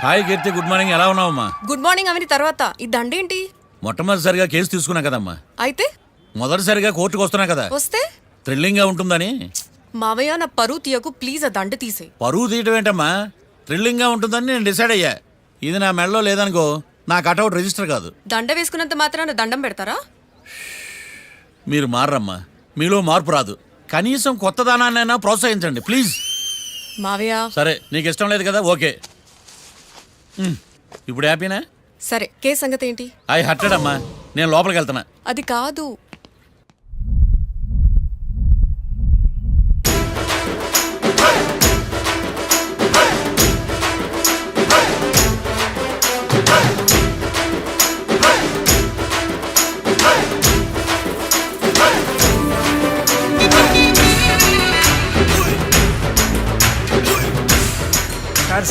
Hi కీర్తి, good morning. ఎలా ఉన్నావమ్మా? Good morning అవని తర్వాత ఈ దండేంటి? మొట్టమొదటిసారిగా కేసు తీసుకున్నా కదమ్మా. అయితే మొదటిసారిగా కోర్టుకు వస్తున్నా కదా, వస్తే థ్రిల్లింగ్ గా ఉంటుందని. మావయ్య నా పరువు తీయకు ప్లీజ్. ఆ దండ తీసే. పరువు తీయటం ఏంటమ్మా, థ్రిల్లింగ్ గా ఉంటుందని నేను డిసైడ్ అయ్యా. ఇది నా మెడలో లేదనుకో, నా కటౌట్ రిజిస్టర్ కాదు. దండ వేసుకున్నంత మాత్రాన దండం పెడతారా? మీరు మారమ్మా, మీలో మార్పు రాదు. కనీసం కొత్త దానాన్నైనా ప్రోత్సహించండి ప్లీజ్. మావయ్య సరే, నీకు ఇష్టం లేదు కదా, ఓకే. ఇప్పుడు హ్యాపీనా? సరే, కేసు సంగతి ఏంటి? ఐ హర్టెడ్ అమ్మా, నేను లోపలికి వెళ్తున్నా. అది కాదు.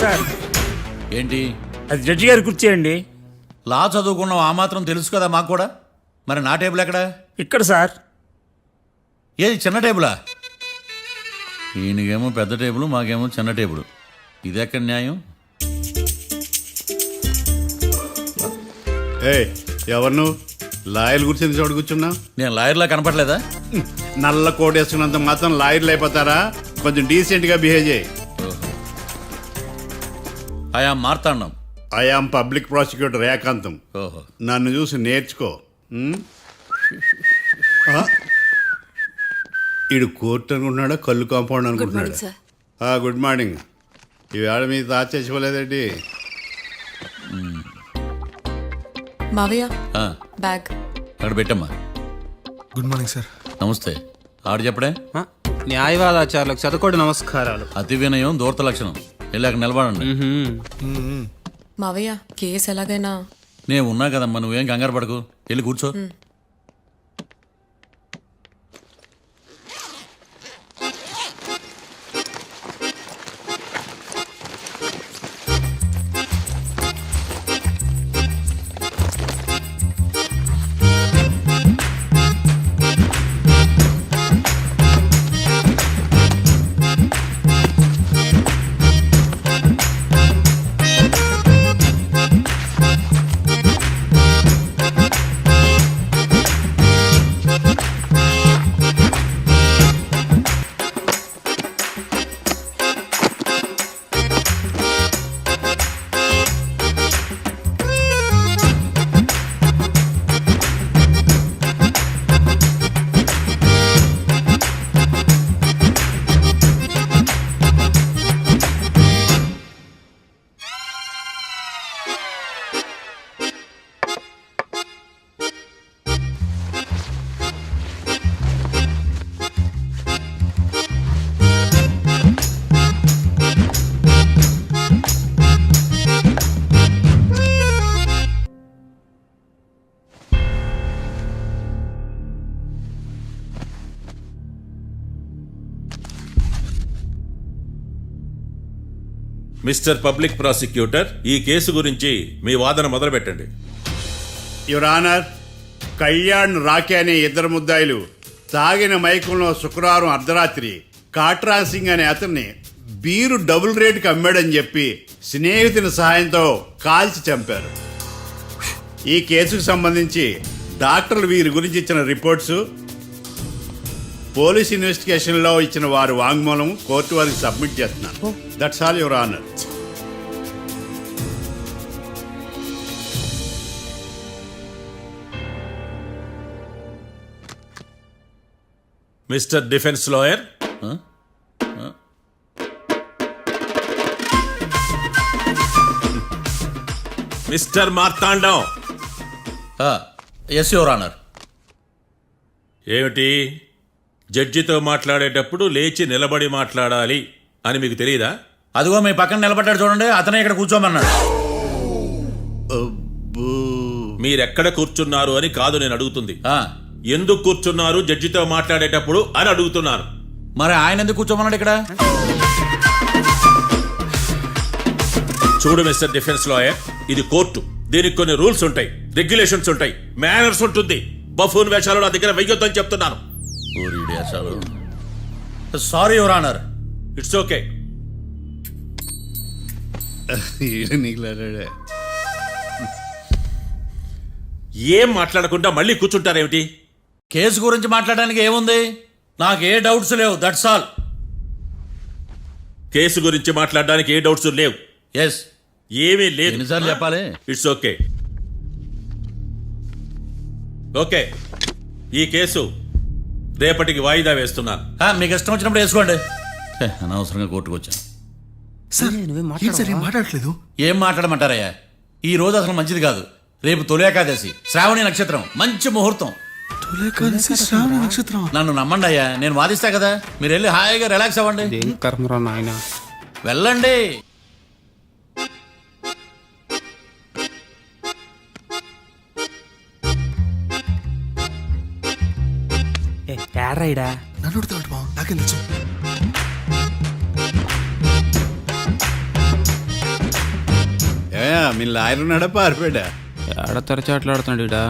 సార్ ఏంటి? అది జడ్జి గారి కుర్చీ అండి. లా చదువుకున్నావు, ఆ మాత్రం తెలుసు కదా మాకు కూడా. మరి నా టేబుల్ ఎక్కడా? ఇక్కడ సార్. ఏది చిన్న టేబులా? ఈయనకేమో పెద్ద టేబుల్, మాకేమో చిన్న టేబుల్. ఇది ఎక్కడ న్యాయం? ఎవరు నువ్వు? లాయర్లు కూర్చొని చోటు కూర్చున్నా? నేను లాయర్లా కనపడలేదా? నల్ల కోట్ వేసుకున్నంత మాత్రం లాయర్లు అయిపోతారా? కొంచెం డీసెంట్గా బిహేవ్ చేయి. ఆయా మార్తాండం. ఐఆమ్ పబ్లిక్ ప్రాసిక్యూటర్ ఏకాంతం. ఓహో, నన్ను చూసి నేర్చుకో. ఈడు కోర్టు అనుకుంటున్నాడా, కళ్ళు కాంపౌండ్ అనుకుంటున్నాడా? Sir good morning. ఈవేళ మీ తాత చచ్చిపోలేదండి. మావయ్య ఆ, బ్యాగ్. అక్కడ పెట్టమ్మా. Good morning sir. నమస్తే. ఆడు చెప్పడే? న్యాయవాదాచారులకు చదువుకోడు నమస్కారాలు. అతి వినయం దూరత లక్షణం. వెళ్ళాక నిలబడండి. మావయ్య కేసు ఎలాగైనా. నేను ఉన్నా కదమ్మా, నువ్వేం కంగారు పడకు. వెళ్ళి కూర్చో. మిస్టర్ పబ్లిక్ ప్రాసిక్యూటర్, ఈ కేసు గురించి మీ వాదన మొదలు పెట్టండి. యువర్ ఆనర్, కళ్యాణ్ రాకే అనే ఇద్దరు ముద్దాయిలు తాగిన మైకంలో శుక్రవారం అర్ధరాత్రి కాట్రా సింగ్ అనే అతన్ని బీరు డబుల్ రేటుకి అమ్మాడని చెప్పి స్నేహితుని సహాయంతో కాల్చి చంపారు. ఈ కేసుకు సంబంధించి డాక్టర్లు వీరి గురించి ఇచ్చిన రిపోర్ట్స్, పోలీస్ ఇన్వెస్టిగేషన్లో ఇచ్చిన వారి వాంగ్మూలం కోర్టు వారికి సబ్మిట్ చేస్తున్నాను. That's all your honour. Mister defence lawyer, mister Marthandam. Yes your honour. ఏమిటి, జడ్జితో మాట్లాడేటప్పుడు లేచి నిలబడి మాట్లాడాలి అని మీకు తెలియదా? అదిగో మీ పక్కన నిలబడ్డాడు చూడండి, అతనే ఇక్కడ కూర్చోమన్నాడు. మీరెక్కడ కూర్చున్నారు అని కాదు నేను అడుగుతుంది. ఆ, ఎందుకు కూర్చున్నారు జడ్జితో మాట్లాడేటప్పుడు అని అడుగుతున్నాను. మరి ఆయన ఎందుకు కూర్చోమన్నాడు ఇక్కడ? చూడు మిస్టర్ డిఫెన్స్ లాయర్, ఇది కోర్టు. దీనికి కొన్ని రూల్స్ ఉంటాయి, రెగ్యులేషన్స్ ఉంటాయి, మేనర్స్ ఉంటుంది. బఫూన్ వేషాలు నా దగ్గర వెయ్యొద్దని చెప్తున్నాను. Sorry your honour. It's okay. ఈడు నీకులాడాడే. ఏం మాట్లాడకుండా మళ్ళీ కూర్చుంటారేమిటి? కేసు గురించి మాట్లాడడానికి ఏముంది? నాకు ఏ డౌట్స్ లేవు, దట్స్ ఆల్. కేసు గురించి మాట్లాడడానికి ఏ డౌట్స్ లేవు. ఎస్. ఏమీ లేదు. ఎన్నిసార్లు చెప్పాలి? It's okay. ఓకే, ఈ కేసు రేపటికి వాయిదా వేస్తున్నాను. మీకు ఇష్టం వచ్చినప్పుడు వేసుకోండి. అనవసరంగా కోర్టుకు వచ్చాను. సార్ ఏంటి సార్ ఏం మాట్లాడట్లేదు? ఏం మాట్లాడమంటారయ్యా? ఈ రోజు అసలు మంచిది కాదు. రేపు తొలి ఏకాదశి, శ్రావణి నక్షత్రం, మంచి ముహూర్తం. తొలేకాదశి శ్రావణ నక్షత్రం. నన్ను నమ్మండి అయ్యా, నేను వాదిస్తా కదా. మీరు వెళ్ళి హాయిగా రిలాక్స్ అవ్వండి. ఏం కర్మరా నాయన. వెళ్ళండి. ఏడ్రాయిడా నన్ను అడుగుతాడు బావ, నాకేం తెలుసు? ఏమయ్యా, మీ లాయర్ ఉన్నాడా పారిపోయాడా? ఏడ తెరచాట్లాడుతున్నాడు ఇడా.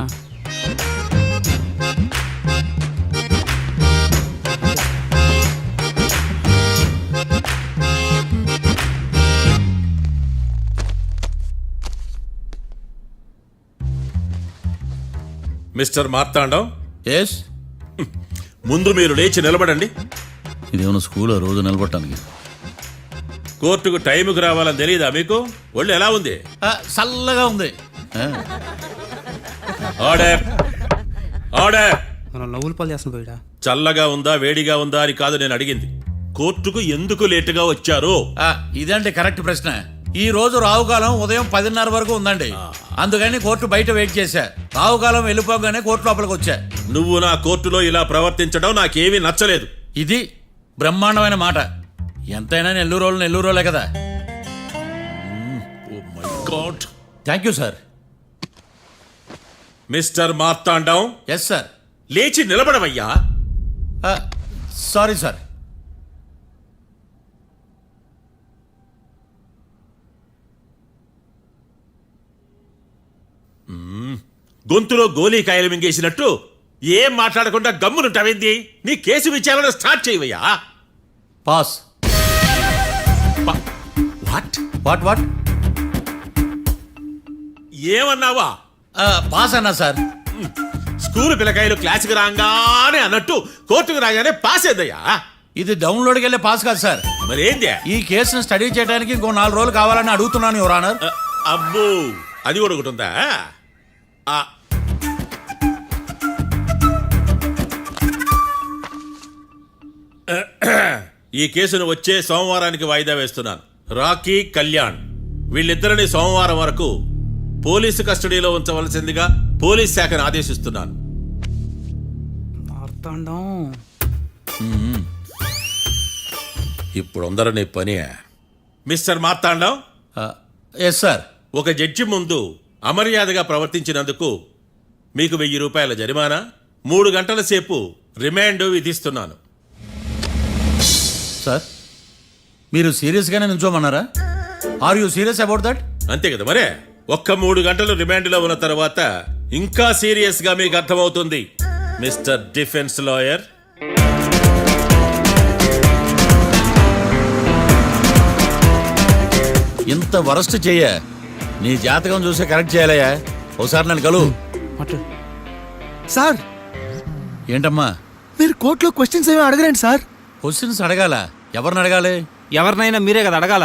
Mister Marthandam, yes. ముందు మీరు లేచి నిలబడండి. ఇదేమన్నా స్కూల్ రోజు నిలబడటానికి? కోర్టుకు టైంకి రావాలని తెలియదా మీకు? ఒళ్ళు ఎలా ఉంది? చల్లగా ఉంది. Order, order. మనం నవ్వులు పాలు చేస్తున్న పోయిడా. చల్లగా ఉందా వేడిగా ఉందా అని కాదు నేను అడిగింది. కోర్టుకు ఎందుకు లేటుగా వచ్చారు? ఇదండి కరెక్ట్ ప్రశ్న. ఈ రోజు రావుకాలం ఉదయం 10:30 వరకు ఉందండి. అందుకని కోర్టు బయట వెయిట్ చేశా. రావుకాలం వెళ్ళిపోగానే కోర్టు లోపలికి వచ్చా. నువ్వు నా కోర్టులో ఇలా ప్రవర్తించడం నాకేమీ నచ్చలేదు. ఇది బ్రహ్మాండమైన మాట. ఎంతైనా నెల్లూరోలే కదా. Oh my god. Thank you sir. Mister Marthandam, yes sir. లేచి నిలబడవయ్యా. Sorry sir. గొంతులో గోలీకాయలు మింగేసినట్టు ఏం మాట్లాడకుండా గమ్మునుంటావేంది? నీ కేసు విచారణ స్టార్ట్ చేయవయ్యా. పాస్. What what what? ఏమన్నావా? పాస్ అన్నా సార్. స్కూల్ పిల్లకాయలు క్లాసుకి రాగానే అన్నట్టు కోర్టుకు రాగానే పాస్ ఏదయ్యా? ఇది డౌన్లోడ్కి వెళ్ళే పాస్ కాదు సార్. మరేంది? ఈ కేసును స్టడీ చేయడానికి ఇంకో 4 రోజులు కావాలని అడుగుతున్నాను యువర్ ఆనర్. అబ్బో, అది కూడా ఒకటి ఉందా? ఈ కేసును వచ్చే సోమవారానికి వాయిదా వేస్తున్నాను. రాకీ, కళ్యాణ్ వీళ్ళిద్దరిని సోమవారం వరకు పోలీసు కస్టడీలో ఉంచవలసిందిగా పోలీస్ శాఖను ఆదేశిస్తున్నాను. మార్తాండం. ఇప్పుడు అందరూ పని. Mister Marthandam, yes sir. ఒక జడ్జి ముందు అమర్యాదగా ప్రవర్తించినందుకు మీకు 1000 రూపాయల జరిమానా, 3 గంటల సేపు రిమాండ్ విధిస్తున్నాను. సార్, మీరు సీరియస్గానే నుంచోమన్నారా? Are you serious about that? అంతే కదా మరే. ఒక్క 3 గంటలు రిమాండ్లో ఉన్న తర్వాత ఇంకా సీరియస్గా మీకు అర్థమవుతుంది మిస్టర్ డిఫెన్స్ లాయర్. ఇంత వరస్ట్ చెయ్య నీ జాతకం చూసి కరెక్ట్ చేయాలయ్యా. ఒకసారి నన్ను కలువు. సార్, ఏంటమ్మా? మీరు కోర్టులో క్వశ్చన్స్ ఏమీ అడగరండి సార్. క్వశ్చన్స్ అడగాల? ఎవరిని అడగాలి? ఎవరినైనా మీరే కదా అడగాల.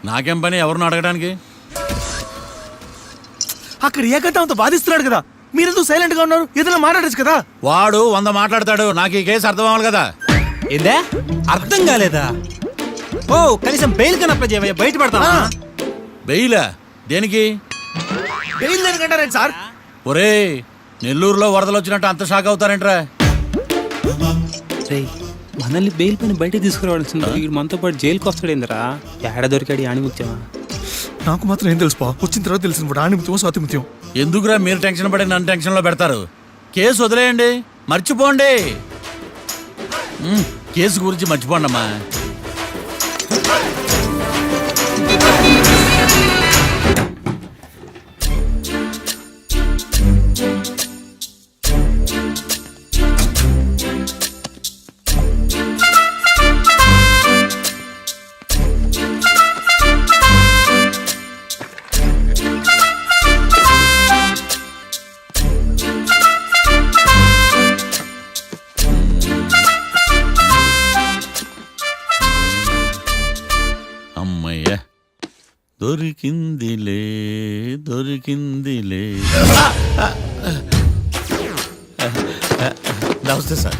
నాకేం పని ఎవరిని అడగడానికి? అక్కడ ఏకతాంతో బాధిస్తున్నాడు కదా, మీరెందుకు సైలెంట్ గా ఉన్నారు? ఏదైనా మాట్లాడచ్చు కదా. వాడు 100 మాట్లాడతాడు. నాకు ఈ కేసు అర్థం అవ్వాలి కదా. ఏందే అర్థం కాలేదా? ఓ కనీసం బెయిల్ కన్నా అప్లై చేయవయ్యా, బయట పడతా. బెయిలా? దేనికి? బెయిల్ దేనికంటారండి సార్? ఒరే, నెల్లూరులో వరదలు వచ్చినట్టు అంత షాక్ అవుతారేంట్రా? మనల్ని బెయిల్ పైన బయటకు తీసుకురావాల్సింది. వీడు మనతో పాటు జైలుకి వస్తాడేందిరా? ఏడ దొరికాడు ఆణిముత్యమా? నాకు మాత్రం ఏం తెలుసు, వచ్చిన తర్వాత తెలిసింది వాడు ఆణిముత్యం స్వాతిముత్యం. ఎందుకురా మీరు టెన్షన్ పడి నన్ను టెన్షన్లో పెడతారు? కేసు వదిలేయండి, మర్చిపోండి. కేసు గురించి మర్చిపోండి అమ్మా. దొరికిందిలే దొరికిందిలే. నమస్తే సార్.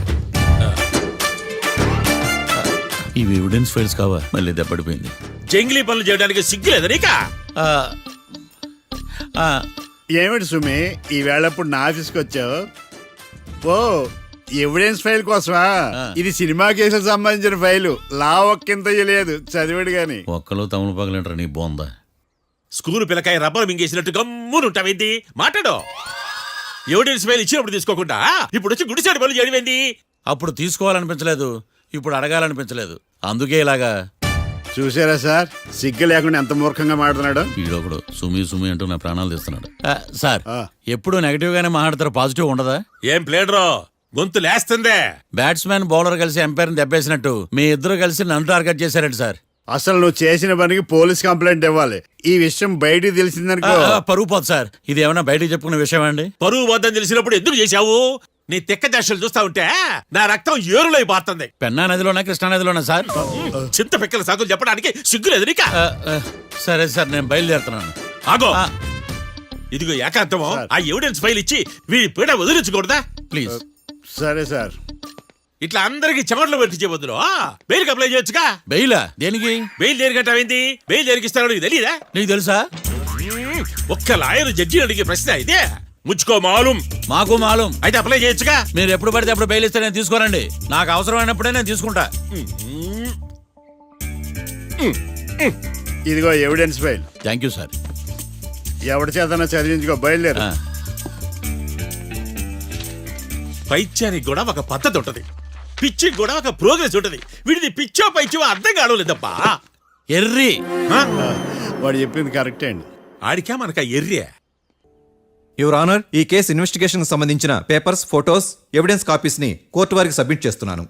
ఇవి ఎవిడెన్స్ ఫైల్స్ కావా? మళ్ళీ దెబ్బడిపోయింది. జంగిలీ పనులు చేయడానికి సిగ్గులేదు నీకా? ఆ, ఆ, ఏమిటి సుమి ఈ వేళప్పుడు నా ఆఫీస్కి వచ్చావు? ఓ ఎవిడెన్స్ ఫైల్ కోసమా? ఇది సినిమా కేసులకు సంబంధించిన ఫైలు. లా ఒక్కింత లేదు, చదివాడు గాని. ఒక్కలో తమను పగలంటారా నీ బోందా? School పిల్లకాయ rubber మింగేసినట్టు గమ్మునుంటావేంది? మాట్లాడు. ఎవిడెన్స్ ఫైల్ ఇచ్చినప్పుడు తీసుకోకుండా ఇప్పుడు వచ్చి గుడిసాడు పనులు చేయడమేంది? అప్పుడు తీసుకోవాలనిపించలేదు, ఇప్పుడు అడగాలనిపించలేదు, అందుకే ఇలాగా. చూసారా సార్, సిగ్గు లేకుండా ఎంత మూర్ఖంగా మాట్లాడుతున్నాడు. ఈడొకడు సుమి సుమి అంటూ నా ప్రాణాలు తీస్తున్నాడు. సార్, ఆ. ఎప్పుడు నెగటివ్ గానే మాట్లాడతారు, పాజిటివ్ ఉండదా? ఏం ప్లేడరో గొంతు లేస్తుందే. బ్యాట్స్మెన్ బౌలర్ కలిసి ఎంపైర్ దెబ్బేసినట్టు మీ ఇద్దరు కలిసి నన్ను టార్గెట్ చేశారండి సార్. అసలు నువ్వు చేసిన పనికి పోలీస్ కంప్లైంట్ ఇవ్వాలి. ఈ విషయం బయటికి తెలిసిందనుకో పరుగు పోదు సార్. ఇది ఏమైనా బయటికి చెప్పుకునే విషయం అండి? పరువు వద్దని తెలిసినప్పుడు ఎందుకు చేశావు? నీ తెక్క దశలు చూస్తా ఉంటే నా రక్తం ఏరులై పారుతుంది. పెన్నా నదిలోనా కృష్ణా నదిలోనా సార్? చింత పిక్కల సాకులు చెప్పడానికి సిగ్గులేదు నీకా? సరే సార్, నేను బయలుదేరుతున్నాను. ఆగో, ఆ. ఇదిగో ఏకాంతమో ఆ ఎవిడెన్స్ ఫైల్ ఇచ్చి వీడి పీడ వదిలించకూడదా? ప్లీజ్. సరే సార్. ఇట్లా అందరికి చెమటలు పెట్టించే బదులు బెయిల్ అప్లై చేయొచ్చుగా. బెయిలా? దేనికి? బెయిల్ దేనికంటావేంది? బెయిల్ దేనికిస్తారో నీకు తెలియదా? నీకు తెలుసా? ఒక్క లాయర్ జడ్జి అడిగే ప్రశ్న ఇదే. ముచ్చుకో మాలూం. మాకు మాలూం. అయితే అప్లై చేయొచ్చుగా. మీరు ఎప్పుడు పడితే అప్పుడు బెయిల్ ఇస్తే నేను తీసుకోనండి. నాకు అవసరమైనప్పుడే నేను తీసుకుంటా. ఇదిగో evidence file. Thank you sir. ఎవరి చేతనా చదివించుకో, బయలుదేరు. పైత్యానికి కూడా ఒక పద్ధతి ఉంటది, పిచ్చికి కూడా ఒక ప్రోగ్రెస్ ఉంటది. వీడిది పిచ్చో పైచో అర్థం కావలేదప్పా. ఎర్రి. వాడు చెప్పింది కరెక్టే అండి. ఆడికా మనక ఎర్రే. యువర్ ఆనర్, ఈ కేసు ఇన్వెస్టిగేషన్ సంబంధించిన పేపర్స్, ఫోటోస్, ఎవిడెన్స్ కాపీస్ ని కోర్టు వారికి సబ్మిట్ చేస్తున్నాను.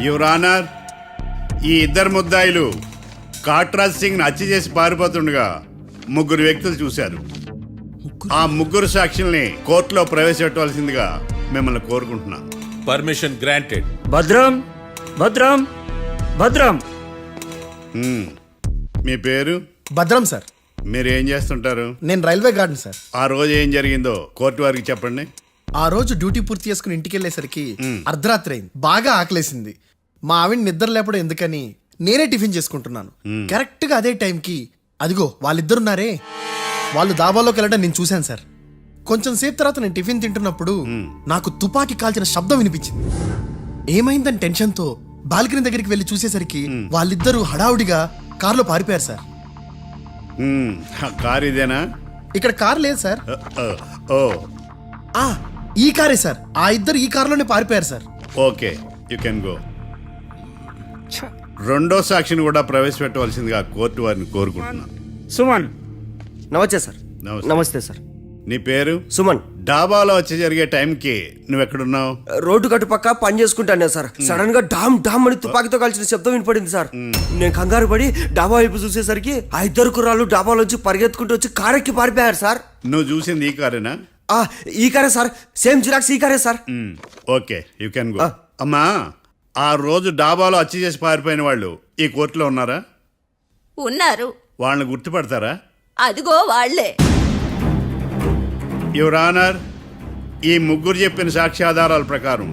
యువర్ ఆనర్, ఈ ఇద్దరు ముద్దాయిలు కాట్రాజ్ సింగ్ హత్య చేసి పారిపోతుండగా ముగ్గురు వ్యక్తులు చూశారు. ఆ ముగ్గురు సాక్షుల్ని కోర్టులో ప్రవేశపెట్టవలసిందిగా మిమ్మల్ని కోరుకుంటున్నాను. Permission granted. భద్రం భద్రం భద్రం. మీ పేరు? భద్రం సార్. మీరు ఏం చేస్తుంటారు? నేను రైల్వే గార్డెన్ సార్. ఆ రోజు ఏం జరిగిందో కోర్టు వారికి చెప్పండి. ఆ రోజు డ్యూటీ పూర్తి చేసుకుని ఇంటికి వెళ్ళేసరికి అర్ధరాత్రి అయింది. బాగా ఆకలేసింది. మా ఆవిడ నిద్ర లేపడం ఎందుకని నేనే టిఫిన్ చేసుకుంటున్నాను. కరెక్ట్ గా అదే టైంకి అదిగో వాళ్ళిద్దరున్నారే, వాళ్ళు దాబాలోకి వెళ్ళడం నేను చూశాను సార్. కొంచెం సేపు తర్వాత నేను టిఫిన్ తింటున్నప్పుడు నాకు తుపాకీ కాల్చిన శబ్దం వినిపించింది. ఏమైందని టెన్షన్తో బాల్కనీ దగ్గరికి వెళ్ళి చూసేసరికి వాళ్ళిద్దరూ హడావుడిగా కారులో పారిపోయారు సార్. కారు ఇదేనా? ఇక్కడ కార్ లేదు సార్. ఓ ఈ కారే సార్. ఆ ఇద్దరు ఈ కారులోనే పారిపోయారు sir. Okay, you can go. రెండో సాక్షిని కూడా ప్రవేశపెట్టవలసిందిగా కోర్టు వారిని కోరుకుంటున్నాను. సుమన్. నమస్తే సార్. నమస్తే. నమస్తే సార్. నీ పేరు? సుమన్. డాబాలో వచ్చి జరిగే టైంకి నువ్వెక్కడున్నావు? రోడ్డు కట్టు పక్క పని చేసుకుంటానే సార్. సడన్ గా డామ్ డామ్ అని తుపాకీతో కాల్చిన శబ్దం వినపడింది సార్. నేను కంగారు పడి డాబా వైపు చూసేసరికి ఆ ఇద్దరు కుర్రాళ్ళు డాబాలోంచి పరిగెత్తుకుంటూ వచ్చి కారెక్కి పారిపోయారు సార్. నువ్వు చూసింది ఈ కారేనా? ఈ కారే సార్. సేమ్ జిరాక్స్ ఈ కారే sir. Okay, you can go. అమ్మా, ఆ రోజు డాబాలో హత్య చేసి పారిపోయిన వాళ్ళు ఈ కోర్టులో ఉన్నారా? ఉన్నారు. వాళ్ళని గుర్తుపడతారా? అదిగో వాళ్లే. యువర్ ఆనర్, ఈ ముగ్గురు చెప్పిన సాక్ష్యాధారాల ప్రకారం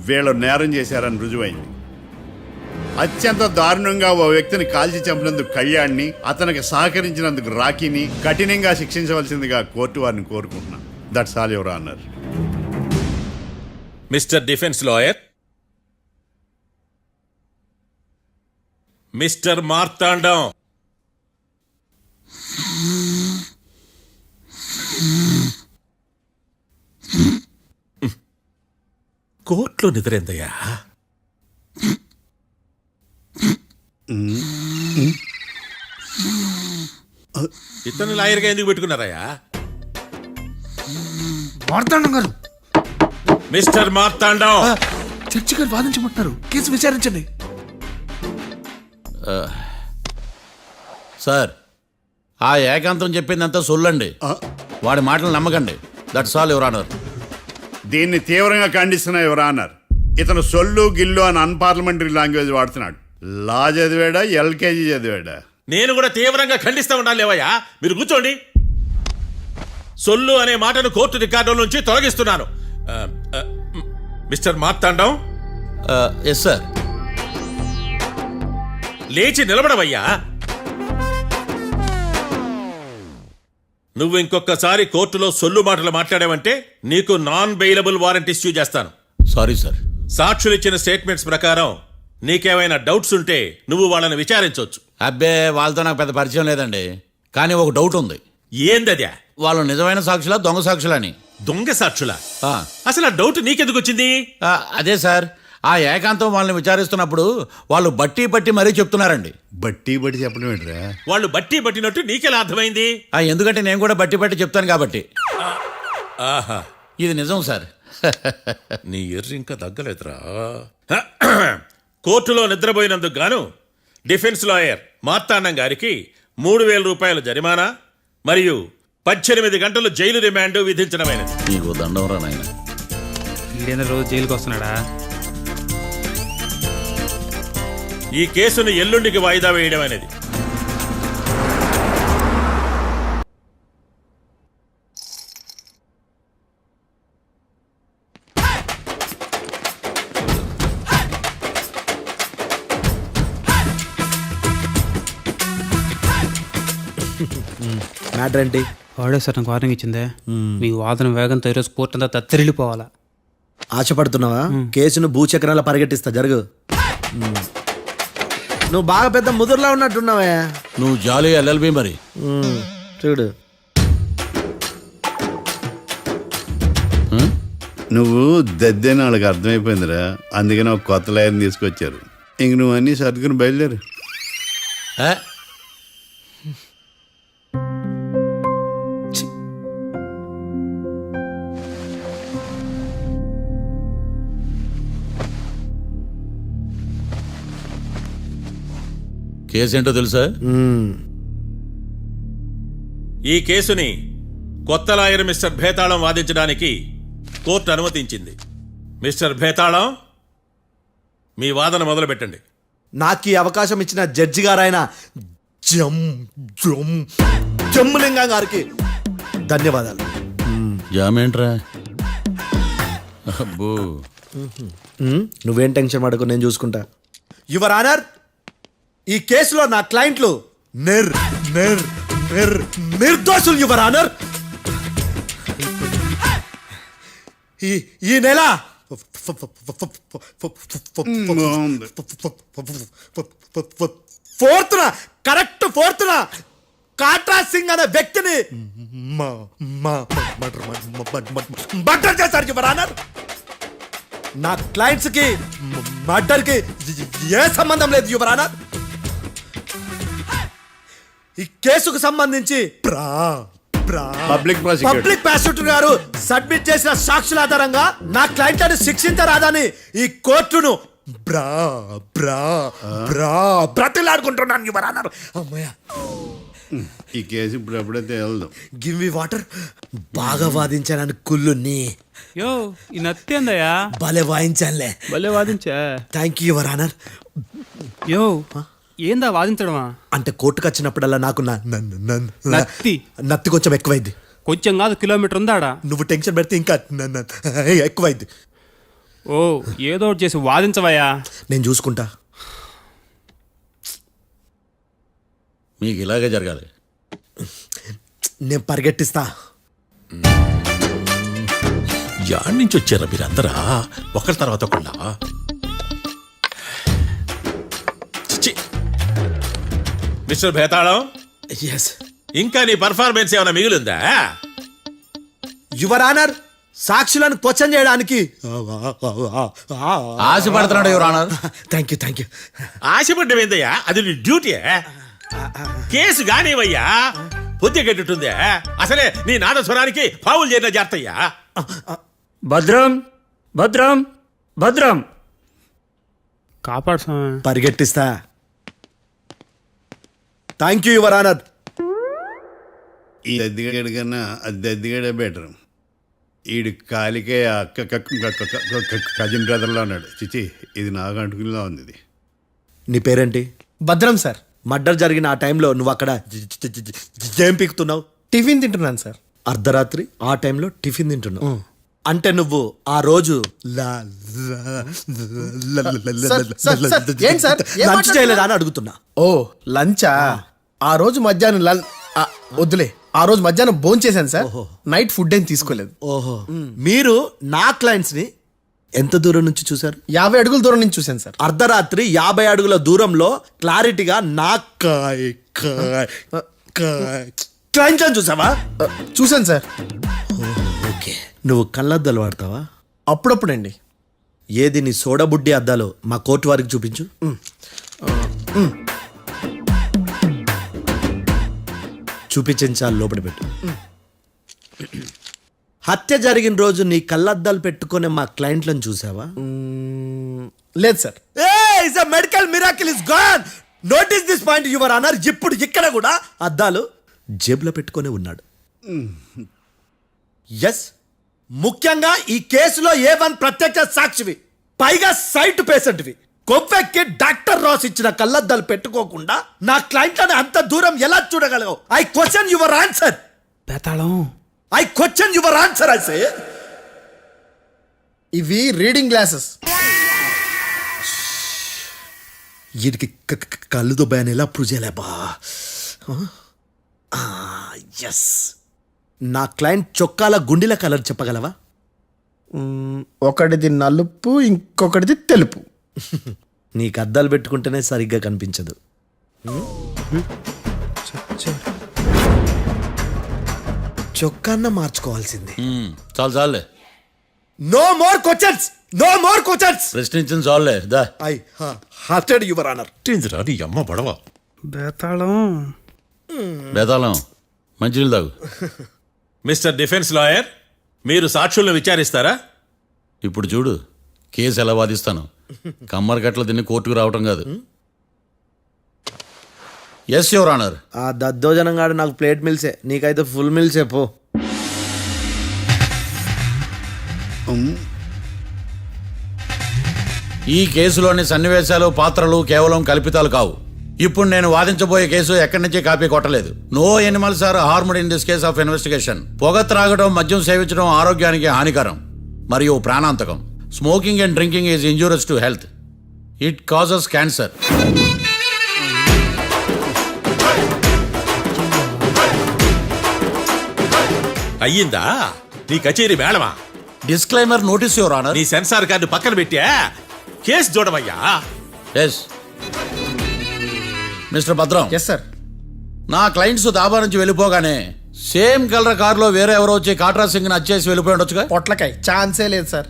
వీళ్ళు నేరం చేశారని రుజువైంది. అత్యంత దారుణంగా ఓ వ్యక్తిని కాల్చి చంపినందుకు కళ్యాణ్ని, అతనికి సహకరించినందుకు రాకీని కఠినంగా శిక్షించవలసిందిగా కోర్టు వారిని కోరుకుంటున్నాను. That's all your honour. Mister defence lawyer, mister Marthandam, కోర్టులో నిద్రేందయ్యా? ఇతను లాయర్గా ఎందుకు పెట్టుకున్నారయ్యా? మార్తాండం గారు. మిస్టర్ మార్తాండం, చర్చి గారు వాదించమంటున్నారు. కేసు విచారించండి. సార్, ఆ ఏకాంతం చెప్పిందంతా సొల్లండి. వాడి మాటలు నమ్మకండి. That's all your honour. దీన్ని తీవ్రంగా ఖండిస్తున్నా యువర్ ఆనర్. ఇతను సొల్లు గిల్లు అని అన్పార్లమెంటరీ లాంగ్వేజ్ వాడుతున్నాడు. లా చదివాడా, ఎల్కేజీ చదివాడా? నేను కూడా తీవ్రంగా ఖండిస్తా ఉండాలి లేవయ్యా. మీరు కూర్చోండి. సొల్లు అనే మాటను కోర్టు రికార్డుల నుంచి తొలగిస్తున్నాను. Mister Marthandam, yes sir. లేచి నిలబడవయ్యా. నువ్వు ఇంకొకసారి కోర్టులో సొల్లు మాటలు మాట్లాడావంటే నీకు నాన్ బెయిలబుల్ వారెంట్ ఇష్యూ చేస్తాను. Sorry sir. సాక్షులు ఇచ్చిన స్టేట్మెంట్స్ ప్రకారం నీకేమైనా డౌట్స్ ఉంటే నువ్వు వాళ్ళని విచారించవచ్చు. అబ్బే, వాళ్ళతో నాకు పెద్ద పరిచయం లేదండి. కానీ ఒక డౌట్ ఉంది. ఏందద్యా? వాళ్ళు నిజమైన సాక్షులా, దొంగ సాక్షులని? దొంగ సాక్షులా? ఆ. అసలు ఆ డౌట్ నీకెందుకు వచ్చింది? అదే సార్, ఆ ఏకాంతం వాళ్ళని విచారిస్తున్నప్పుడు వాళ్ళు బట్టి పట్టి మరీ చెప్తున్నారండి. బట్టి బట్టి చెప్పడం ఏంట్రా? వాళ్ళు బట్టి పట్టినట్టు నీకెలా అర్థమైంది? ఎందుకంటే నేను కూడా బట్టి పట్టి చెప్తాను కాబట్టి. ఆహా, ఇది నిజం సార్. నీ ఎర్రి ఇంకా తగ్గలేదురా. కోర్టులో నిద్రపోయినందుకు గాను డిఫెన్స్ లాయర్ మార్తాండం గారికి 3,000 రూపాయల జరిమానా మరియు 18 గంటలు జైలు రిమాండ్ విధించడమైనది. నీకు దండం రా నాయన. ఈడేనా రోజు జైలుకి వస్తున్నాడా? ఈ కేసును ఎల్లుండికి వాయిదా వేయడం అనేది. మ్యాటర్ ఏంటి? వాడే సార్ నాకు వార్నింగ్ ఇచ్చిందే. మీ వాదన వేగంతో ఈరోజు కోర్టు అంతా తత్తరిల్లిపోవాలా. ఆశపడుతున్నావా? కేసును భూచక్రాల పరిగెట్టిస్తా, జరుగు. నువ్వు బాగా పెద్ద ముదురులా ఉన్నట్టున్నావే. నువ్వు జాలి ఎల్ఎల్బి మరి. చూడు, నువ్వు దద్దని వాళ్ళకి అర్థమైపోయిందిరా. అందుకని ఒక కొత్త లాయర్ని తీసుకొచ్చారు. ఇంక నువ్వు అన్నీ సర్దుకుని బయలుదేరు. ఏ? కేసు ఏంటో తెలుసా? ఈ కేసుని కొత్త లాయర్ మిస్టర్ భేతాళం వాదించడానికి కోర్టు అనుమతించింది. మిస్టర్ భేతాళం, మీ వాదన మొదలు పెట్టండి. నాకు ఈ అవకాశం ఇచ్చిన జడ్జి గారైన జమ్ములింగం గారికి ధన్యవాదాలు. జామేంట్రా? అబ్బో, నువ్వేం టెన్షన్ పడకు, నేను చూసుకుంటా. యువర్ ఆనర్, ఈ కేసులో నా క్లయింట్లు నిర్దోషులు యువర్ ఆనర్. ఈ నెల ఫోర్త్న కాట్రా సింగ్ అనే వ్యక్తిని మర్డర్ చేశారు యువర్ ఆనర్. నా క్లయింట్స్ కి మర్డర్ కి ఏ సంబంధం లేదు యువర్ ఆనర్. ఈ కేసుకు సంబంధించి పబ్లిక్ ప్రాసిక్యూటర్ గారు సబ్మిట్ చేసిన సాక్షుల ఆధారంగా నా క్లయింట్లను శిక్షించరాదని ఈ కోర్టును బ్రతిలాడుకుంటున్నాను యువర్ ఆనర్. అమ్మయ్య, ఈ కేసు ఇప్పుడు ఎప్పుడైతే వెళ్దాం. Give me water. బాగా వాదించానని కుళ్ళుని. యో, ఈ నత్తేందయ్యా? భలే వాయించానులే. భలే వాదించా. Thank you your honour. యో, ఏందా వాదించడమా? అంటే కోర్టుకు వచ్చినప్పుడల్లా నాకు నత్తి కొంచెం ఎక్కువైంది. కొంచెం కాదు, కిలోమీటర్ ఉందాడా. నువ్వు టెన్షన్ పెడితే ఇంకా ఎక్కువైంది. ఓ, ఏదో ఒకటి చేసి వాదించవయ్యా. నేను చూసుకుంటా. మీకు ఇలాగే జరగాలి. నేను పరిగెట్టిస్తా. యాడ్ నుంచి వచ్చారా మీరందరా ఒకరి తర్వాత ఒకళ్ళ? మిస్టర్ భేతాళం, ఎస్ ఇంకా నీ పర్ఫార్మెన్స్ ఏమైనా మిగిలిందా? యువర్ ఆనర్, సాక్షులను క్వశ్చన్ చేయడానికి ఆశపడుతున్నాడు యువర్ ఆనర్. Thank you. ఆశపడ్డం ఏందయ్యా? అది నీ డ్యూటీ. కేసు గానివయ్యా, పొద్దు గట్టుందే. అసలే నీ నాదస్వరానికి పావులు చేరిన జాగ్రత్తయ్యా. భద్రం భద్రం భద్రం. కాపాడు స్వామి. పరిగెట్టిస్తా. Thank you your honour. ఈ దద్దిగడి కన్నా అది దద్దిగడే బెటర్. ఈడు కాలికే కజిన్ బ్రదర్లో ఉన్నాడు. చిచి, ఇది నాకు అంటుకునిలా ఉంది ఇది. నీ పేరేంటి? భద్రం సార్. మర్డర్ జరిగిన ఆ టైంలో నువ్వు అక్కడ ఏం పీకుతున్నావు? టిఫిన్ తింటున్నాను సార్. అర్ధరాత్రి ఆ టైంలో టిఫిన్ తింటున్నావు అంటే నువ్వు ఆ రోజు ఏంటి సార్? ఏం లంచ్ చేయలేదా అని అడుగుతున్నా. ఓ లంచా? ఆ రోజు మధ్యాహ్నం వద్దులే, ఆ రోజు మధ్యాహ్నం భోజనం చేశాను సార్. నైట్ ఫుడ్ ఏం తీసుకోలేదు. ఓహో, మీరు నా క్లయింట్స్ ని ఎంత దూరం నుంచి చూశారు? 50 అడుగుల దూరం నుంచి చూశాను సార్. అర్ధరాత్రి 50 అడుగుల దూరంలో క్లారిటీగా నా క్లయింట్స్ అని చూసావా? చూశాను సార్. ఓకే, నువ్వు కళ్ళద్దాలు వాడతావా? అప్పుడప్పుడండి. ఏది నీ సోడబుడ్డి అద్దాలు మా కోర్టు వారికి చూపించు. చూపించాలి, లోపల పెట్టు. హత్య జరిగిన రోజు నీ కళ్ళద్దాలు పెట్టుకునే మా క్లయింట్లను చూసావా? లేదు sir. Medical miracle is gone. Notice this point your honour. ఇప్పుడు ఇక్కడ కూడా అద్దాలు జేబులో పెట్టుకునే ఉన్నాడు. ఎస్, ముఖ్యంగా ఈ కేసులో A1 ప్రత్యక్ష సాక్షివి, పైగా సైట్ పేషెంట్వి. కొవ్వెక్కి డాక్టర్ రాస్ ఇచ్చిన కళ్ళద్దాలు పెట్టుకోకుండా నా క్లయింట్లను అంత దూరం ఎలా చూడగలవు? I question your answer. బేతాళం, I question your answer. I say ఇవి రీడింగ్ గ్లాసెస్. వీడికి కళ్ళు దుబ్బాయని ఎలా ప్రూవ్ చేయలేబా? ఎస్, నా క్లయింట్ చొక్కాల గుండెల కలర్ చెప్పగలవా? ఒకటిది నలుపు, ఇంకొకటిది తెలుపు. నీకు అద్దాలు పెట్టుకుంటేనే సరిగ్గా కనిపించదు. చొక్కాన్న మార్చుకోవాల్సింది. చాలు చాలులే, no more questions, no more questions. ప్రశ్నించిన చాలులే. దా ఐ హార్టెడ్ యువర్ ఆనర్. నీ అమ్మ పడవ. బేతాళం. బేతాళం, మంచినీళ్ళు తాగు. మిస్టర్ డిఫెన్స్ లాయర్, మీరు సాక్షులను విచారిస్తారా? ఇప్పుడు చూడు కేసు ఎలా వాదిస్తాను. కమ్మరి కట్టలు తిని కోర్టుకు రావటం కాదు. Yes your honour. ఆ దద్దోజనంగాడు నాకు ప్లేట్ మిల్సే, నీకైతే ఫుల్ మిల్సే పో. ఈ కేసులోని సన్నివేశాలు, పాత్రలు కేవలం కల్పితాలు కావు. ఇప్పుడు నేను వాదించబోయే కేసు ఎక్కడి నుంచి కాపీ కొట్టలేదు. No animals are harmed in this case of investigation. పొగ త్రాగడం, మద్యం సేవించడం ఆరోగ్యానికి హానికరం మరియు ప్రాణాంతకం. Smoking and drinking is injurious to health. It causes cancer. అయ్యిందా నీ కచేరీ మేడమా? Disclaimer notice your honour. నీ సెన్సార్ కార్డు పక్కన పెట్టా కేసు చూడమయ్యా. Yes mister Bhadram. Yes sir. నా క్లయింట్స్ దాబా నుంచి వెళ్ళిపోగానే సేమ్ కలర్ కారులో వేరే ఎవరో వచ్చి కాట్రా సింగ్ ని వచ్చేసి వెళ్ళిపోయి ఉండొచ్చుగా. పొట్లకాయ ఛాన్సే లేదు సార్.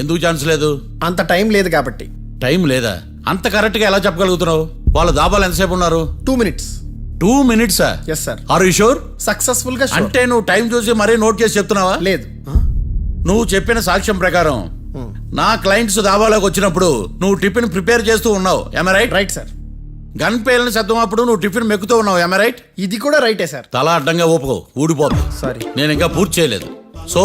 ఎందుకు ఛాన్స్ లేదు? అంత టైం లేదు కాబట్టి. టైం లేదా? అంత కరెక్ట్ గా ఎలా చెప్పగలుగుతున్నావు? వాళ్ళ దాబాలు ఎంతసేపు ఉన్నారు? 2 minutes. 2 minutes? Yes sir. Are you sure? Successful గా. అంటే నువ్వు టైం చూసి మరీ నోట్ చేసి చెప్తున్నావా? లేదు. నువ్వు చెప్పిన సాక్ష్యం ప్రకారం నా క్లయింట్స్ దాబాలోకి వచ్చినప్పుడు నువ్వు టిఫిన్ ప్రిపేర్ చేస్తూ ఉన్నావు. Am I right? Right sir. Gun పేలిన శబ్దం అప్పుడు నువ్వు టిఫిన్ మెక్కుతూ ఉన్నావు. Am I right? ఇది కూడా రైటే సార్. తల అడ్డంగా ఊపుకో, ఊడిపోతుంది. సారీ. నేను ఇంకా పూర్తి చేయలేదు. సో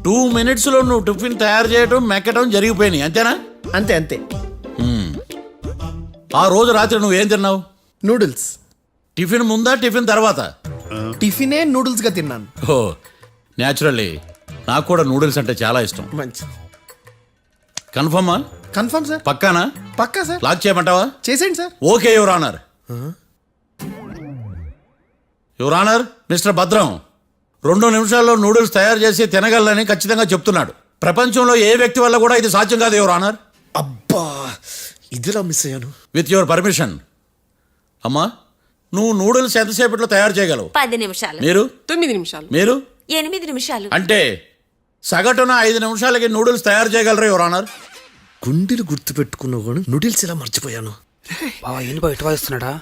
2 minutes లో నువ్వు టిఫిన్ తయారు చేయడం, మెక్కడం జరిగిపోయినాయి, అంతేనా? అంతే అంతే. ఆ రోజు రాత్రి నువ్వేం తిన్నావు? నూడిల్స్. టిఫిన్ ముందా, టిఫిన్ తర్వాత? టిఫినే నూడిల్స్ గా తిన్నాను. ఓ న్యాచురల్లీ నాకు కూడా నూడిల్స్ అంటే చాలా ఇష్టం. మంచి. కన్ఫర్మా? Confirm sir. పక్కానా? పక్కా సార్. లాక్ చేయమంటావా? చేసేయండి sir. Okay your honour. Your honour, mister Bhadram 2 నిమిషాల్లో నూడిల్స్ తయారు చేసి తినగలని ఖచ్చితంగా చెప్తున్నాడు. ప్రపంచంలో ఏ వ్యక్తి వల్ల కూడా ఇది సాధ్యం కాదు యువర్ ఆనర్. అబ్బా, ఇదిలా మిస్ అయ్యాను. With your permission. అమ్మా, నువ్వు నూడిల్స్ ఎంతసేపట్లో తయారు చేయగలవు? 10 నిమిషాలు. మీరు? 9 నిమిషాలు. మీరు? 8 నిమిషాలు. అంటే సగటున 5 నిమిషాలకి నూడిల్స్ తయారు చేయగలరు యువర్ ఆనర్. గుండెలు గుర్తు పెట్టుకున్నావు కానీ నూడిల్స్ ఇలా మర్చిపోయాను. బావా ఏంటి బయట వాయిస్తున్నాడా?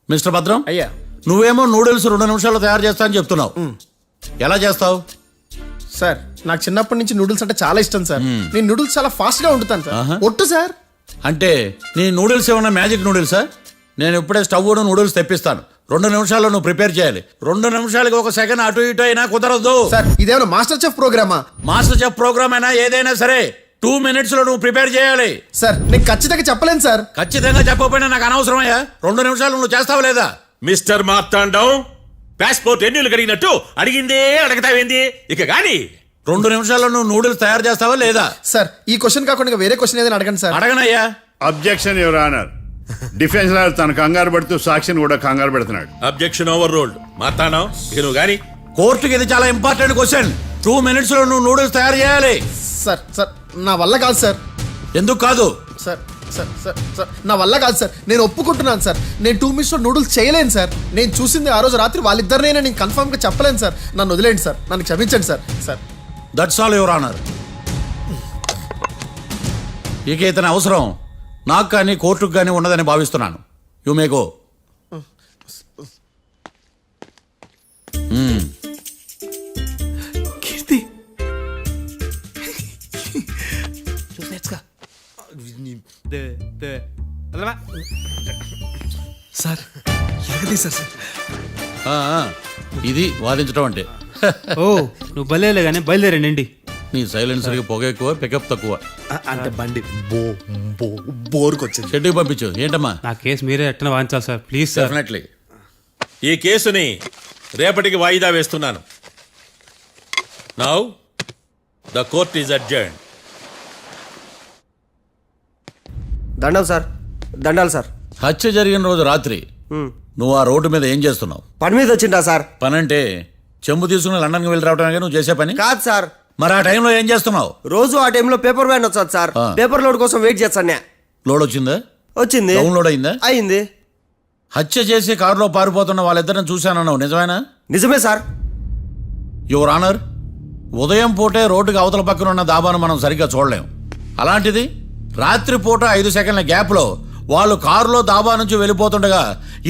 మిస్టర్ భద్రం, అయ్యా, నువ్వేమో నూడిల్స్ 2 నిమిషాల్లో తయారు చేస్తా అని చెప్తున్నావు. ఎలా చేస్తావు? సార్ నాకు చిన్నప్పటి నుంచి నూడిల్స్ అంటే చాలా ఇష్టం సార్. నేను నూడిల్స్ చాలా ఫాస్ట్ గా వండుతాను సార్. ఒట్టు సార్. అంటే నీ నూడిల్స్ ఏమన్నా మ్యాజిక్ నూడిల్సా? నేను ఇప్పుడే స్టవ్ నూడిల్స్ తెప్పిస్తాను. 2 నిమిషాల్లో నువ్వు ప్రిపేర్ చేయాలి. 2 నిమిషాలకి 1 సెకండ్ అటు ఇటు అయినా కుదరదు. సార్ ఇదేమైనా మాస్టర్ చెఫ్ ప్రోగ్రామా? మాస్టర్ చెఫ్ ప్రోగ్రామ్ అయినా ఏదైనా సరే 2 minutes లో నువ్వు ప్రిపేర్ చేయాలి. సార్ నేను ఖచ్చితంగా చెప్పలేను సార్. ఖచ్చితంగా చెప్పకపోయినా నాకు అనవసరమయ్యా. 2 నిమిషాలు నువ్వు చేస్తావా లేదా? మిస్టర్ మార్తాండం, పాస్పోర్ట్ ఎన్నిళ్ళు కడిగినట్టు అడిగిందే అడగతావేంది? ఇక గాని 2 నిమిషాల్లో నువ్వు నూడిల్స్ తయారు చేస్తావా లేదా? సార్ ఈ క్వశ్చన్ కాకుండా ఇంకా వేరే క్వశ్చన్ ఏదైనా అడగండి సార్. అడగనయ్యా. Objection your honour. Defence lawyer తన కంగారు పడుతూ సాక్షిని కూడా కంగారు పెడుతున్నాడు. Objection over ruled. మార్తాండం, ఇక నువ్వు గాని కోర్టుకి ఇది చాలా ఇంపార్టెంట్ క్వశ్చన్. 2 minutes లో నువ్వు నూడిల్స్ తయారు చేయాలి. సార్ సార్ నా వల్ల కాదు సార్. ఎందుకు కాదు? సార్ సార్ సార్ సార్ నా వల్ల కాదు సార్. నేను ఒప్పుకుంటున్నాను సార్. నేను 2 minutes లో నూడిల్స్ చేయలేను సార్. నేను చూసింది ఆ రోజు రాత్రి వాళ్ళిద్దరినైనా నేను కన్ఫర్మ్ గా చెప్పలేను సార్. నన్ను వదిలేండి సార్. నన్ను క్షమించండి sir. Sir that's all your honour. ఇక ఇతని అవసరం నాకు కానీ కోర్టుకు కానీ ఉండదని భావిస్తున్నాను. You may go. కీర్తి సార్ ఎరగదీశారు సార్. ఇది వాదించడం అంటే. ఓ నువ్వు బలేలే కానీ బయలుదేరండి. నీ సైలెన్సర్కి పొగ ఎక్కువ, పికప్ తక్కువ. అంటే బండి బోర్కి వచ్చింది. షెడ్యూకి పంపించు. ఏంటమ్మా? నా కేసు మీరే ఎట్టన వాయించాలి సార్, ప్లీజ్ సార్. డెఫినెట్లీ. ఈ కేసుని రేపటికి వాయిదా వేస్తున్నాను. Now the court is adjourned. దండం సార్, దండాలి సార్. హత్య జరిగిన రోజు రాత్రి నువ్వు ఆ రోడ్డు మీద ఏం చేస్తున్నావు? పని మీద వచ్చిందా సార్? పని అంటే చెంబు తీసుకుని లండన్కి వెళ్ళి రావడానికి నువ్వు చేసే పని కాదు సార్. మరి ఆ టైంలో ఏం చేస్తున్నావు? రోజు ఆ టైంలో పేపర్ వ్యాన్ వచ్చాది సార్. పేపర్ లోడ్ కోసం వెయిట్ చేస్తాను. లోడ్ వచ్చిందా? వచ్చింది. డౌన్లోడ్ అయిందా? అయింది. హత్య చేసి కారులో పారిపోతున్న వాళ్ళిద్దరిని చూశానన్నావు, నిజమేనా? నిజమే సార్. యువర్ ఆనర్, ఉదయం పూటే రోడ్డుకి అవతల పక్కన ఉన్న దాబాను మనం సరిగ్గా చూడలేం. అలాంటిది రాత్రి పూట 5 సెకండ్ల గ్యాప్లో వాళ్ళు కారులో దాబా నుంచి వెళ్ళిపోతుండగా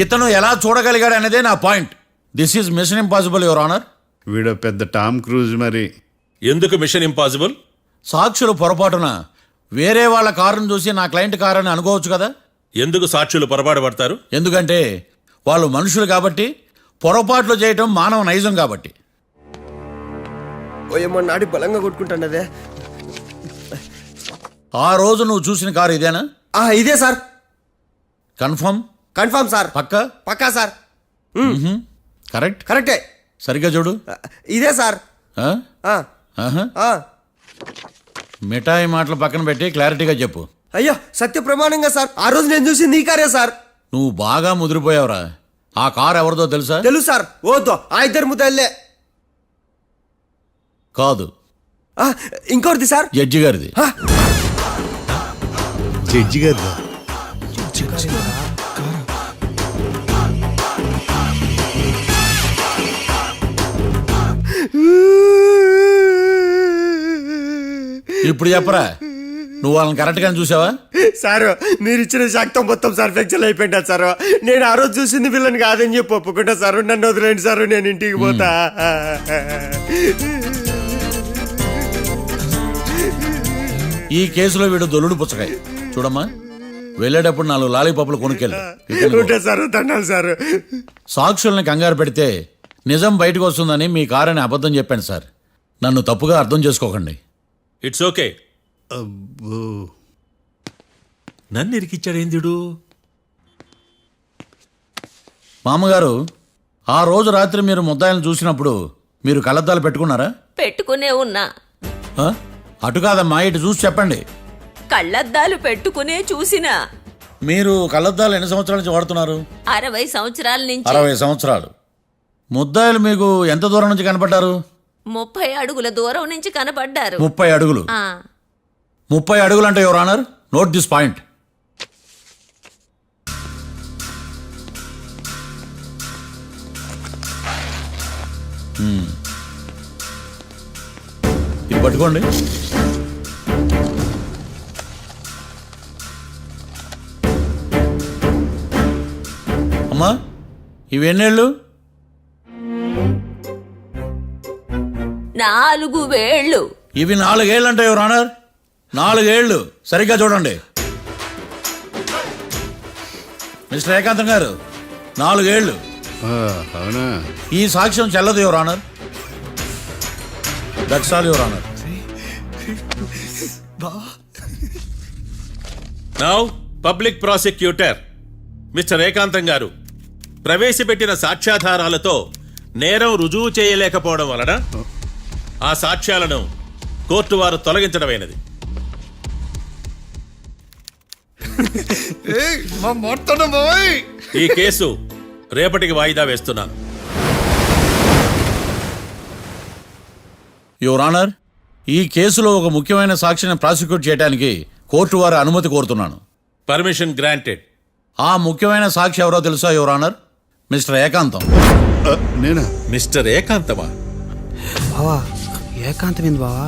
ఇతను ఎలా చూడగలిగాడు అనేదే నా point. This is mission impossible your honour. వీడో పెద్ద టామ్ క్రూజ్ మరి. ఎందుకు మిషన్ ఇంపాసిబుల్? సాక్షులు పొరపాటున వేరే వాళ్ళ కారును చూసి నా క్లయింట్ కారు అని అనుకోవచ్చు కదా. ఎందుకు సాక్షులు పొరపాటు పడతారు? ఎందుకంటే వాళ్ళు మనుషులు కాబట్టి, పొరపాట్లు చేయటం మానవ నైజం కాబట్టి. ఓయమ్మ నాడి బలంగా కొట్టుకుంటానదే. ఆ రోజు నువ్వు చూసిన కారు ఇదేనా? ఇదే సార్. కన్ఫర్మ్? Confirm sir. పక్కా? పక్కా సార్. కరెక్ట్? కరెక్టే. సరిగ్గా చూడు. ఇదే సార్. ఆ? ఆ. ఆహా. మిఠాయి మాటలు పక్కన పెట్టి క్లారిటీగా చెప్పు. అయ్యో సత్య ప్రమాణంగా సార్, ఆ రోజు నేను చూసి నీ కారే సార్. నువ్వు బాగా ముదిరిపోయావురా. ఆ కారు ఎవరిదో తెలుసా? తెలుసు సార్. ఓతో ఆ ఇద్దరు ముద్దల్లే. కాదు, ఇంకోటిది సార్. జడ్జి గారిది. జడ్జి గారు ఇప్పుడు చెప్పరా, నువ్వు వాళ్ళని కరెక్ట్ గానే చూసావా? సార్ మీరు ఇచ్చిన శాక్తం మొత్తం సార్ ఫ్రాక్చర్ అయిపోయింటా సార్. నేను ఆ రోజు చూసింది వీళ్ళని కాదని చెప్పి ఒప్పుకుంటా సార్. నన్ను వదిలేండి సార్, నేను ఇంటికి పోతా. ఈ కేసులో వీడు దొల్లుడు పుచ్చకాయ. చూడమ్మా, వెళ్ళేటప్పుడు 4 లాలీపాపులు కొనుక్కెళ్ళు. ఉంటా సార్, దండాలి సార్. సాక్షుల్ని కంగారు పెడితే నిజం బయటకు వస్తుందని మీ కారని అబద్ధం చెప్పాను సార్. నన్ను తప్పుగా అర్థం చేసుకోకండి. It's okay. నన్ను ఇరికిచ్చాడేందుడు? మామగారు, ఆ రోజు రాత్రి మీరు ముద్దాయిలను చూసినప్పుడు మీరు కళ్ళద్దాలు పెట్టుకున్నారా? పెట్టుకునే ఉన్నా. ఆ? అటు కాదమ్మా, ఇటు చూసి చెప్పండి. కళ్ళద్దాలు పెట్టుకునే చూసినా. మీరు కళ్ళద్దాలు ఎన్ని సంవత్సరాల నుంచి వాడుతున్నారు? 60 సంవత్సరాల నుంచి. 60 సంవత్సరాలు. ముద్దాయిలు మీకు ఎంత దూరం నుంచి కనపడ్డారు? 30 అడుగుల దూరం నుంచి కనపడ్డారు. 30 అడుగులు. 30 అడుగులు అంటే your honour, note this point. ఇది పట్టుకోండి. అమ్మా, ఇవి ఎన్నేళ్ళు? 4 వేళ్ళు. ఇవి 4 ఏళ్ళు అంటే యువర్ ఆనర్, 4 ఏళ్ళు. సరిగ్గా చూడండి మిస్టర్ ఏకాంతం గారు, 4 ఏళ్ళు. అవునా? ఈ సాక్ష్యం చెల్లదు your honour. That's all your honour. Now public prosecutor mister ఏకాంతం గారు ప్రవేశపెట్టిన సాక్ష్యాధారాలతో నేరం రుజువు చేయలేకపోవడం వలన ఆ సాక్ష్యాలను కోర్టు వారు తొలగించడమైనది. ఈ కేసు రేపటికి వాయిదా వేస్తున్నాను. యువర్ ఆనర్, ఈ కేసులో ఒక ముఖ్యమైన సాక్షిని ప్రాసిక్యూట్ చేయడానికి కోర్టు వారి అనుమతి కోరుతున్నాను. Permission granted. ఆ ముఖ్యమైన సాక్షి ఎవరో తెలుసా యువర్ ఆనర్? మిస్టర్ ఏకాంతం. నేనా? మిస్టర్ ఏకాంతమా? బావా ఏకాంతమైంది బావా.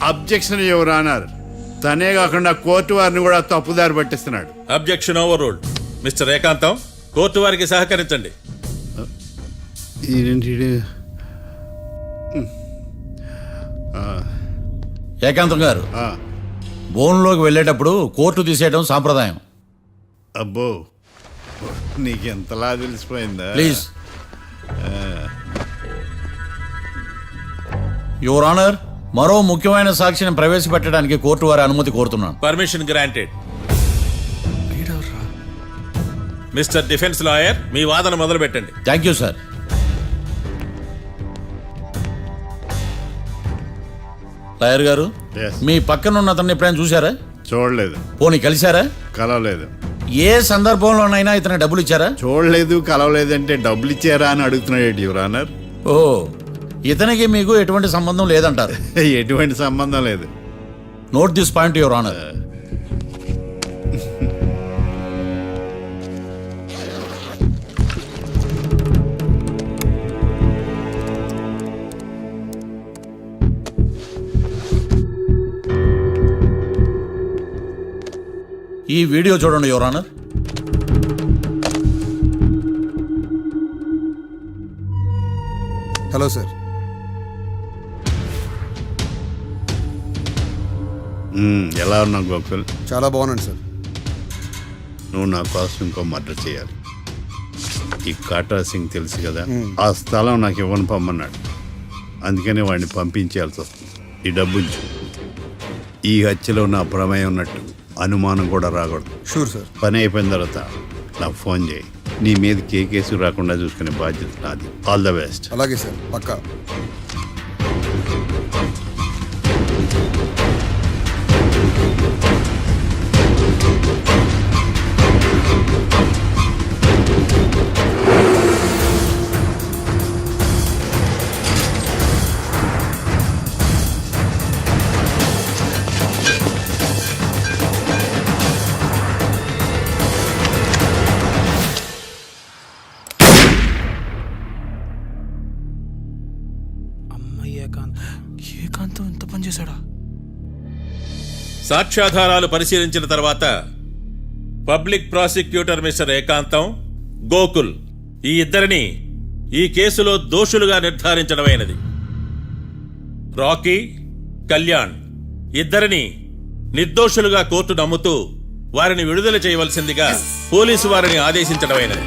Objection your honour. తనే కాకుండా కోర్టు వారిని కూడా తప్పుదారి పట్టిస్తున్నాడు. Objection overruled. Mister Ekantham, court వారికి సహకరించండి. ఏకాంతం గారు, బోన్లోకి వెళ్ళేటప్పుడు కోర్టు తీసేయడం సాంప్రదాయం. అబ్బో, నీకెంతలా తెలిసిపోయిందా? ప్లీజ్. యువర్ ఆనర్, మరో ముఖ్యమైన సాక్షిని ప్రవేశపెట్టడానికి కోర్టు వారి అనుమతి కోరుతున్నాను. Permission granted. Mister defence lawyer, మీ వాదన మొదలు పెట్టండి. Thank you sir. లాయర్ గారు, Yes. మీ పక్కన ఉన్న అతన్ని ఎప్పుడైనా చూసారా? చూడలేదు. పోనీ కలిశారా? కలవలేదు. ఏ సందర్భంలోనైనా ఇతను డబ్బులు ఇచ్చారా? చూడలేదు, కలవలేదంటే డబ్బులు ఇచ్చారా అని అడుగుతున్నాడు యువర్ ఆనర్. ఓ, ఇతనికి మీకు ఎటువంటి సంబంధం లేదంటారు. ఎటువంటి సంబంధం లేదు. Note this point your honour. ఈ వీడియో చూడండి యువర్ ఆనర్. Hello sir. ఎలా ఉన్నావు గోకుల్? చాలా బాగున్నాను సార్. నువ్వు నా కోసం ఇంకో మర్డర్ చేయాలి. ఈ కాటా సింగ్ తెలుసు కదా, ఆ స్థలం నాకు ఇవ్వని పమ్మన్నాడు. అందుకని వాడిని పంపించాల్సి వస్తుంది. ఈ డబ్బు ఉంచు. ఈ హత్యలో నా ప్రమేయం ఉన్నట్టు అనుమానం కూడా రాకూడదు. Sure sir. పని అయిపోయిన తర్వాత నాకు ఫోన్ చేయి. నీ మీద ఏ కేసు రాకుండా చూసుకునే బాధ్యత నాది. All the best. అలాగే సార్, పక్కా. ఏకాంతం ఎంత పని చేశాడా? సాక్ష్యాధారాలు పరిశీలించిన తర్వాత పబ్లిక్ ప్రాసిక్యూటర్ మిస్టర్ ఏకాంతం, గోకుల్ ఈ ఇద్దరిని ఈ కేసులో దోషులుగా నిర్ధారించడమైనది. రాకీ, కళ్యాణ్ ఇద్దరిని నిర్దోషులుగా కోర్టు నమ్ముతూ వారిని విడుదల చేయవలసిందిగా పోలీసు వారిని ఆదేశించడమైనది.